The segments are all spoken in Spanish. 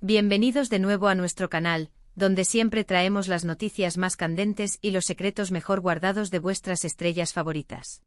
Bienvenidos de nuevo a nuestro canal, donde siempre traemos las noticias más candentes y los secretos mejor guardados de vuestras estrellas favoritas.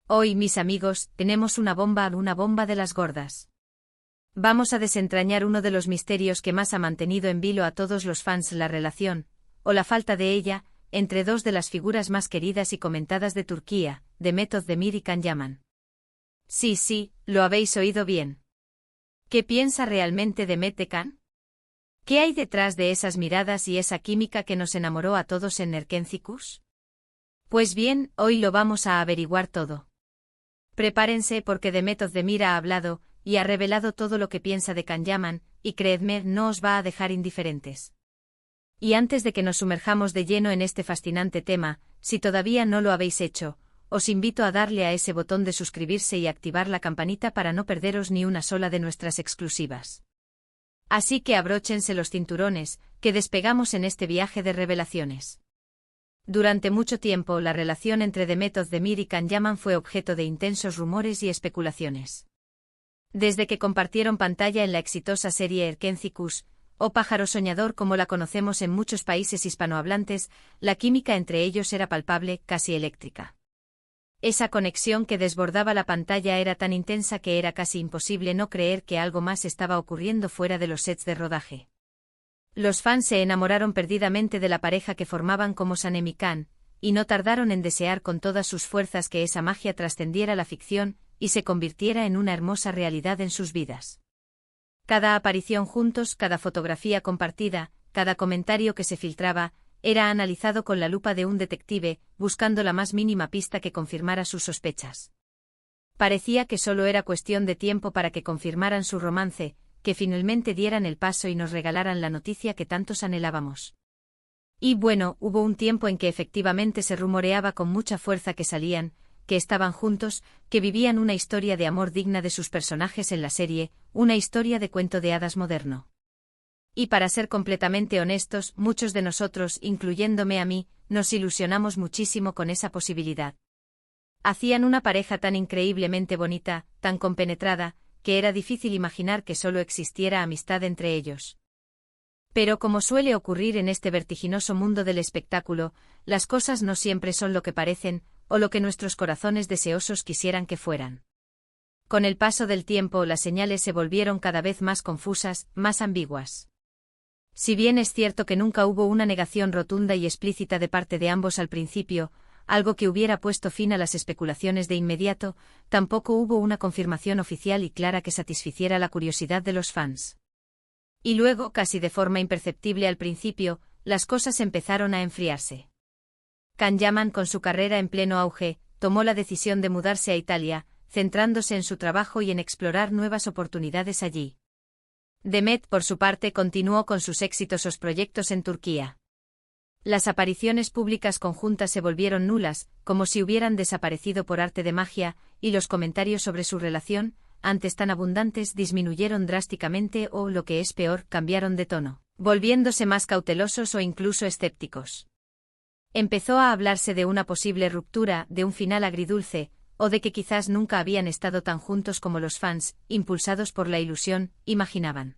Hoy, mis amigos, tenemos una bomba de las gordas. Vamos a desentrañar uno de los misterios que más ha mantenido en vilo a todos los fans: la relación, o la falta de ella, entre dos de las figuras más queridas y comentadas de Turquía, Demet Özdemir y Can Yaman. Sí, lo habéis oído bien. ¿Qué piensa realmente Demet de Can? ¿Qué hay detrás de esas miradas y esa química que nos enamoró a todos en Erkencikus? Pues bien, hoy lo vamos a averiguar todo. Prepárense porque Demet Özdemir ha hablado y ha revelado todo lo que piensa de Can Yaman, y creedme, no os va a dejar indiferentes. Y antes de que nos sumerjamos de lleno en este fascinante tema, si todavía no lo habéis hecho, os invito a darle a ese botón de suscribirse y activar la campanita para no perderos ni una sola de nuestras exclusivas. Así que abróchense los cinturones, que despegamos en este viaje de revelaciones. Durante mucho tiempo la relación entre Demet Özdemir y Can Yaman fue objeto de intensos rumores y especulaciones. Desde que compartieron pantalla en la exitosa serie Erkencikus, o Pájaro Soñador como la conocemos en muchos países hispanohablantes, la química entre ellos era palpable, casi eléctrica. Esa conexión que desbordaba la pantalla era tan intensa que era casi imposible no creer que algo más estaba ocurriendo fuera de los sets de rodaje. Los fans se enamoraron perdidamente de la pareja que formaban como Sanem y Can, y no tardaron en desear con todas sus fuerzas que esa magia trascendiera la ficción y se convirtiera en una hermosa realidad en sus vidas. Cada aparición juntos, cada fotografía compartida, cada comentario que se filtraba, era analizado con la lupa de un detective, buscando la más mínima pista que confirmara sus sospechas. Parecía que solo era cuestión de tiempo para que confirmaran su romance, que finalmente dieran el paso y nos regalaran la noticia que tantos anhelábamos. Y bueno, hubo un tiempo en que efectivamente se rumoreaba con mucha fuerza que salían, que estaban juntos, que vivían una historia de amor digna de sus personajes en la serie, una historia de cuento de hadas moderno. Y para ser completamente honestos, muchos de nosotros, incluyéndome a mí, nos ilusionamos muchísimo con esa posibilidad. Hacían una pareja tan increíblemente bonita, tan compenetrada, que era difícil imaginar que solo existiera amistad entre ellos. Pero como suele ocurrir en este vertiginoso mundo del espectáculo, las cosas no siempre son lo que parecen, o lo que nuestros corazones deseosos quisieran que fueran. Con el paso del tiempo, las señales se volvieron cada vez más confusas, más ambiguas. Si bien es cierto que nunca hubo una negación rotunda y explícita de parte de ambos al principio, algo que hubiera puesto fin a las especulaciones de inmediato, tampoco hubo una confirmación oficial y clara que satisficiera la curiosidad de los fans. Y luego, casi de forma imperceptible al principio, las cosas empezaron a enfriarse. Can Yaman, con su carrera en pleno auge, tomó la decisión de mudarse a Italia, centrándose en su trabajo y en explorar nuevas oportunidades allí. Demet, por su parte, continuó con sus exitosos proyectos en Turquía. Las apariciones públicas conjuntas se volvieron nulas, como si hubieran desaparecido por arte de magia, y los comentarios sobre su relación, antes tan abundantes, disminuyeron drásticamente o, lo que es peor, cambiaron de tono, volviéndose más cautelosos o incluso escépticos. Empezó a hablarse de una posible ruptura, de un final agridulce, o de que quizás nunca habían estado tan juntos como los fans, impulsados por la ilusión, imaginaban.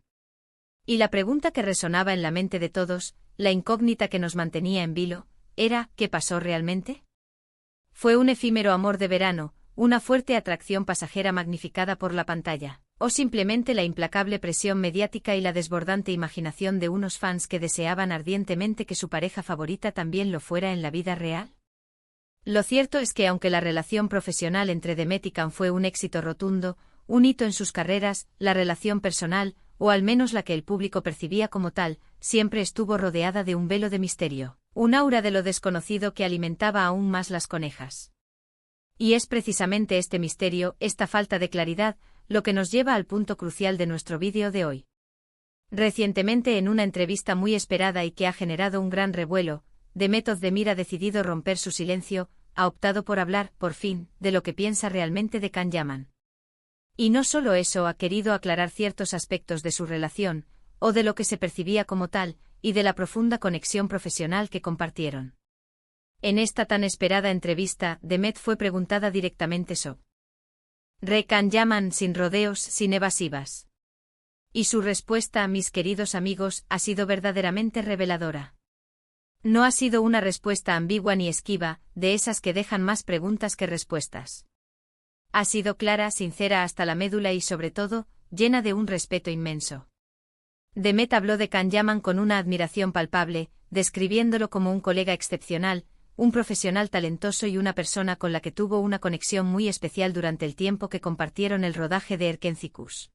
Y la pregunta que resonaba en la mente de todos, la incógnita que nos mantenía en vilo, era: ¿qué pasó realmente? ¿Fue un efímero amor de verano, una fuerte atracción pasajera magnificada por la pantalla, o simplemente la implacable presión mediática y la desbordante imaginación de unos fans que deseaban ardientemente que su pareja favorita también lo fuera en la vida real? Lo cierto es que aunque la relación profesional entre Demet y Can fue un éxito rotundo, un hito en sus carreras, la relación personal, o al menos la que el público percibía como tal, siempre estuvo rodeada de un velo de misterio, un aura de lo desconocido que alimentaba aún más las conejas. Y es precisamente este misterio, esta falta de claridad, lo que nos lleva al punto crucial de nuestro vídeo de hoy. Recientemente, en una entrevista muy esperada y que ha generado un gran revuelo, Demet Özdemir ha decidido romper su silencio, ha optado por hablar, por fin, de lo que piensa realmente de Can Yaman. Y no solo eso, ha querido aclarar ciertos aspectos de su relación, o de lo que se percibía como tal, y de la profunda conexión profesional que compartieron. En esta tan esperada entrevista, Demet fue preguntada directamente sobre Can Yaman, sin rodeos, sin evasivas. Y su respuesta, mis queridos amigos, ha sido verdaderamente reveladora. No ha sido una respuesta ambigua ni esquiva, de esas que dejan más preguntas que respuestas. Ha sido clara, sincera hasta la médula y sobre todo, llena de un respeto inmenso. Demet habló de Can Yaman con una admiración palpable, describiéndolo como un colega excepcional, un profesional talentoso y una persona con la que tuvo una conexión muy especial durante el tiempo que compartieron el rodaje de Erkencicus.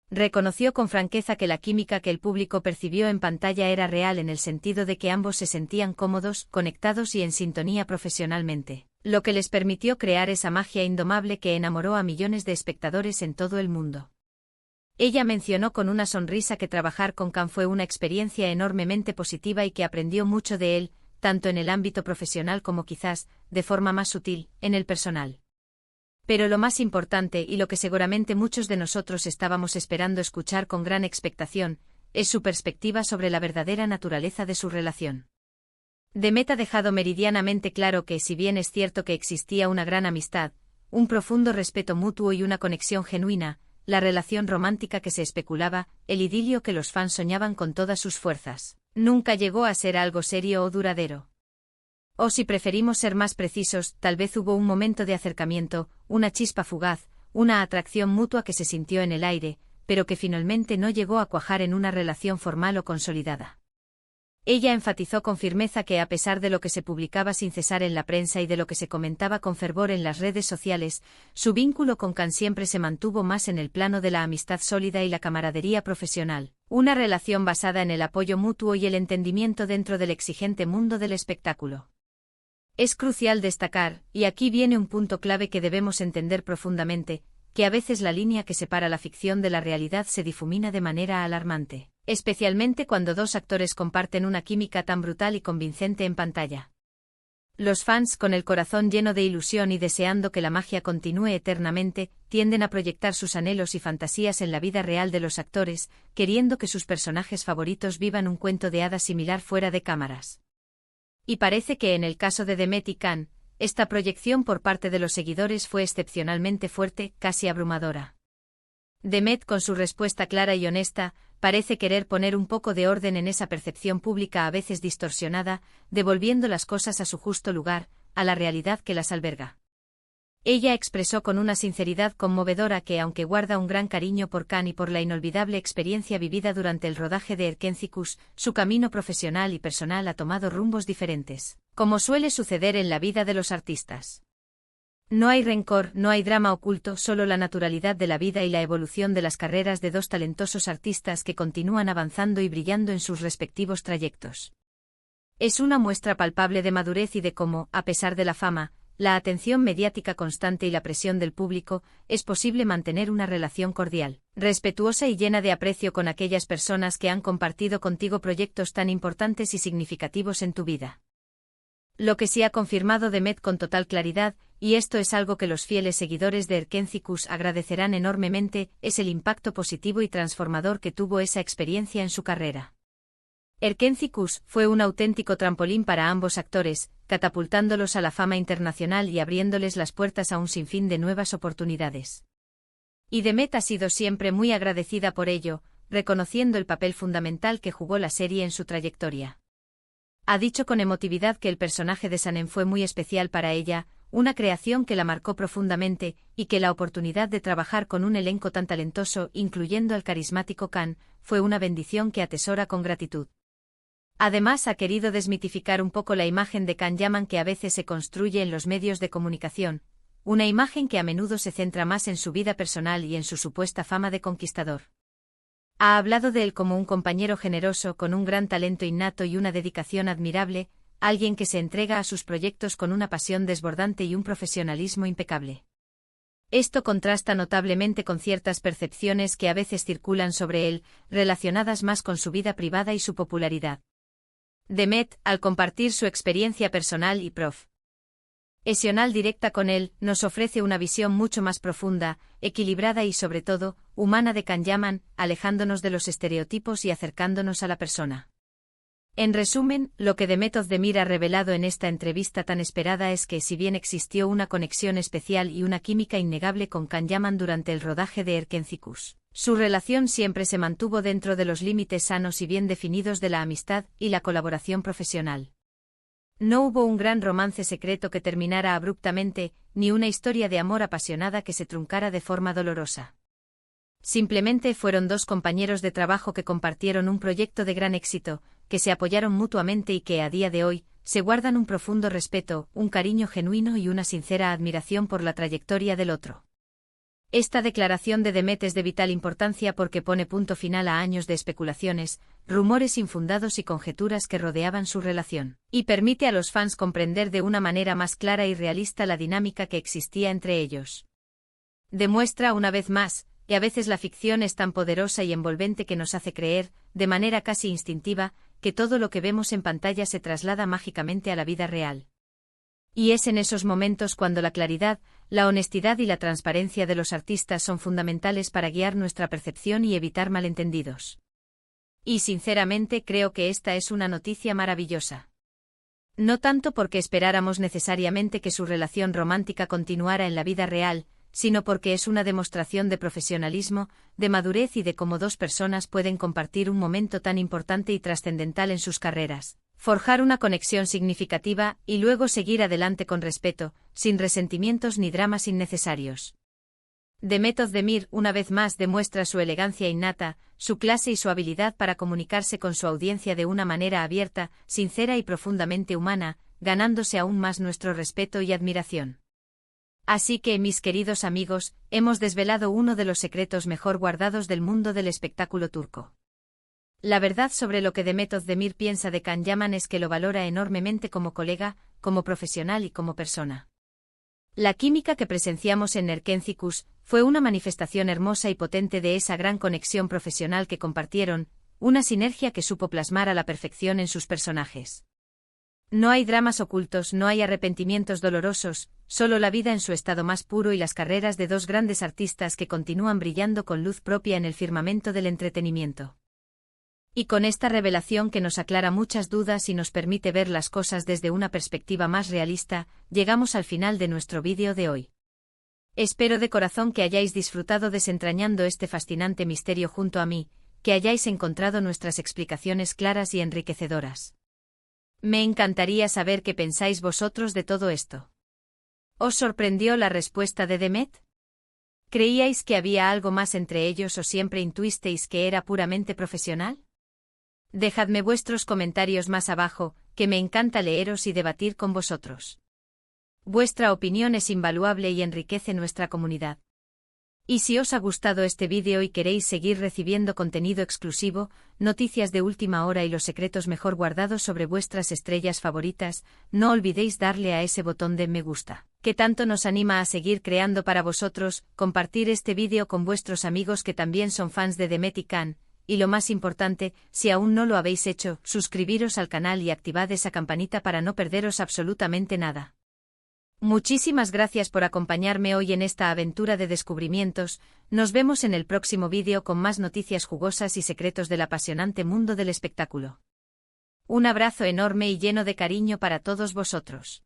Reconoció con franqueza que la química que el público percibió en pantalla era real en el sentido de que ambos se sentían cómodos, conectados y en sintonía profesionalmente, lo que les permitió crear esa magia indomable que enamoró a millones de espectadores en todo el mundo. Ella mencionó con una sonrisa que trabajar con Can fue una experiencia enormemente positiva y que aprendió mucho de él, tanto en el ámbito profesional como quizás, de forma más sutil, en el personal. Pero lo más importante y lo que seguramente muchos de nosotros estábamos esperando escuchar con gran expectación, es su perspectiva sobre la verdadera naturaleza de su relación. Demet ha dejado meridianamente claro que, si bien es cierto que existía una gran amistad, un profundo respeto mutuo y una conexión genuina, la relación romántica que se especulaba, el idilio que los fans soñaban con todas sus fuerzas, nunca llegó a ser algo serio o duradero. O si preferimos ser más precisos, tal vez hubo un momento de acercamiento, una chispa fugaz, una atracción mutua que se sintió en el aire, pero que finalmente no llegó a cuajar en una relación formal o consolidada. Ella enfatizó con firmeza que a pesar de lo que se publicaba sin cesar en la prensa y de lo que se comentaba con fervor en las redes sociales, su vínculo con Can siempre se mantuvo más en el plano de la amistad sólida y la camaradería profesional, una relación basada en el apoyo mutuo y el entendimiento dentro del exigente mundo del espectáculo. Es crucial destacar, y aquí viene un punto clave que debemos entender profundamente, que a veces la línea que separa la ficción de la realidad se difumina de manera alarmante, especialmente cuando dos actores comparten una química tan brutal y convincente en pantalla. Los fans, con el corazón lleno de ilusión y deseando que la magia continúe eternamente, tienden a proyectar sus anhelos y fantasías en la vida real de los actores, queriendo que sus personajes favoritos vivan un cuento de hadas similar fuera de cámaras. Y parece que en el caso de Demet y Can, esta proyección por parte de los seguidores fue excepcionalmente fuerte, casi abrumadora. Demet, con su respuesta clara y honesta, parece querer poner un poco de orden en esa percepción pública a veces distorsionada, devolviendo las cosas a su justo lugar, a la realidad que las alberga. Ella expresó con una sinceridad conmovedora que, aunque guarda un gran cariño por Can y por la inolvidable experiencia vivida durante el rodaje de Erkencicus, su camino profesional y personal ha tomado rumbos diferentes, como suele suceder en la vida de los artistas. No hay rencor, no hay drama oculto, solo la naturalidad de la vida y la evolución de las carreras de dos talentosos artistas que continúan avanzando y brillando en sus respectivos trayectos. Es una muestra palpable de madurez y de cómo, a pesar de la fama, la atención mediática constante y la presión del público, es posible mantener una relación cordial, respetuosa y llena de aprecio con aquellas personas que han compartido contigo proyectos tan importantes y significativos en tu vida. Lo que sí ha confirmado Demet con total claridad, y esto es algo que los fieles seguidores de Erkencicus agradecerán enormemente, es el impacto positivo y transformador que tuvo esa experiencia en su carrera. Erkencicus fue un auténtico trampolín para ambos actores, catapultándolos a la fama internacional y abriéndoles las puertas a un sinfín de nuevas oportunidades. Y Demet ha sido siempre muy agradecida por ello, reconociendo el papel fundamental que jugó la serie en su trayectoria. Ha dicho con emotividad que el personaje de Sanem fue muy especial para ella, una creación que la marcó profundamente, y que la oportunidad de trabajar con un elenco tan talentoso, incluyendo al carismático Can, fue una bendición que atesora con gratitud. Además, ha querido desmitificar un poco la imagen de Can Yaman que a veces se construye en los medios de comunicación, una imagen que a menudo se centra más en su vida personal y en su supuesta fama de conquistador. Ha hablado de él como un compañero generoso con un gran talento innato y una dedicación admirable, alguien que se entrega a sus proyectos con una pasión desbordante y un profesionalismo impecable. Esto contrasta notablemente con ciertas percepciones que a veces circulan sobre él, relacionadas más con su vida privada y su popularidad. Demet, al compartir su experiencia personal y profesional directa con él, nos ofrece una visión mucho más profunda, equilibrada y sobre todo, humana de Can Yaman, alejándonos de los estereotipos y acercándonos a la persona. En resumen, lo que Demet Özdemir ha revelado en esta entrevista tan esperada es que si bien existió una conexión especial y una química innegable con Can Yaman durante el rodaje de Erkencikus, su relación siempre se mantuvo dentro de los límites sanos y bien definidos de la amistad y la colaboración profesional. No hubo un gran romance secreto que terminara abruptamente, ni una historia de amor apasionada que se truncara de forma dolorosa. Simplemente fueron dos compañeros de trabajo que compartieron un proyecto de gran éxito, que se apoyaron mutuamente y que a día de hoy, se guardan un profundo respeto, un cariño genuino y una sincera admiración por la trayectoria del otro. Esta declaración de Demet es de vital importancia porque pone punto final a años de especulaciones, rumores infundados y conjeturas que rodeaban su relación, y permite a los fans comprender de una manera más clara y realista la dinámica que existía entre ellos. Demuestra una vez más, que a veces la ficción es tan poderosa y envolvente que nos hace creer, de manera casi instintiva, que todo lo que vemos en pantalla se traslada mágicamente a la vida real. Y es en esos momentos cuando la claridad, la honestidad y la transparencia de los artistas son fundamentales para guiar nuestra percepción y evitar malentendidos. Y sinceramente creo que esta es una noticia maravillosa. No tanto porque esperáramos necesariamente que su relación romántica continuara en la vida real, sino porque es una demostración de profesionalismo, de madurez y de cómo dos personas pueden compartir un momento tan importante y trascendental en sus carreras, forjar una conexión significativa y luego seguir adelante con respeto, sin resentimientos ni dramas innecesarios. Demet Özdemir una vez más demuestra su elegancia innata, su clase y su habilidad para comunicarse con su audiencia de una manera abierta, sincera y profundamente humana, ganándose aún más nuestro respeto y admiración. Así que, mis queridos amigos, hemos desvelado uno de los secretos mejor guardados del mundo del espectáculo turco. La verdad sobre lo que Demet Özdemir piensa de Can Yaman es que lo valora enormemente como colega, como profesional y como persona. La química que presenciamos en Erkencikus fue una manifestación hermosa y potente de esa gran conexión profesional que compartieron, una sinergia que supo plasmar a la perfección en sus personajes. No hay dramas ocultos, no hay arrepentimientos dolorosos, solo la vida en su estado más puro y las carreras de dos grandes artistas que continúan brillando con luz propia en el firmamento del entretenimiento. Y con esta revelación que nos aclara muchas dudas y nos permite ver las cosas desde una perspectiva más realista, llegamos al final de nuestro vídeo de hoy. Espero de corazón que hayáis disfrutado desentrañando este fascinante misterio junto a mí, que hayáis encontrado nuestras explicaciones claras y enriquecedoras. Me encantaría saber qué pensáis vosotros de todo esto. ¿Os sorprendió la respuesta de Demet? ¿Creíais que había algo más entre ellos o siempre intuisteis que era puramente profesional? Dejadme vuestros comentarios más abajo, que me encanta leeros y debatir con vosotros. Vuestra opinión es invaluable y enriquece nuestra comunidad. Y si os ha gustado este vídeo y queréis seguir recibiendo contenido exclusivo, noticias de última hora y los secretos mejor guardados sobre vuestras estrellas favoritas, no olvidéis darle a ese botón de me gusta, que tanto nos anima a seguir creando para vosotros, compartir este vídeo con vuestros amigos que también son fans de Demet y Can, y lo más importante, si aún no lo habéis hecho, suscribiros al canal y activad esa campanita para no perderos absolutamente nada. Muchísimas gracias por acompañarme hoy en esta aventura de descubrimientos, nos vemos en el próximo vídeo con más noticias jugosas y secretos del apasionante mundo del espectáculo. Un abrazo enorme y lleno de cariño para todos vosotros.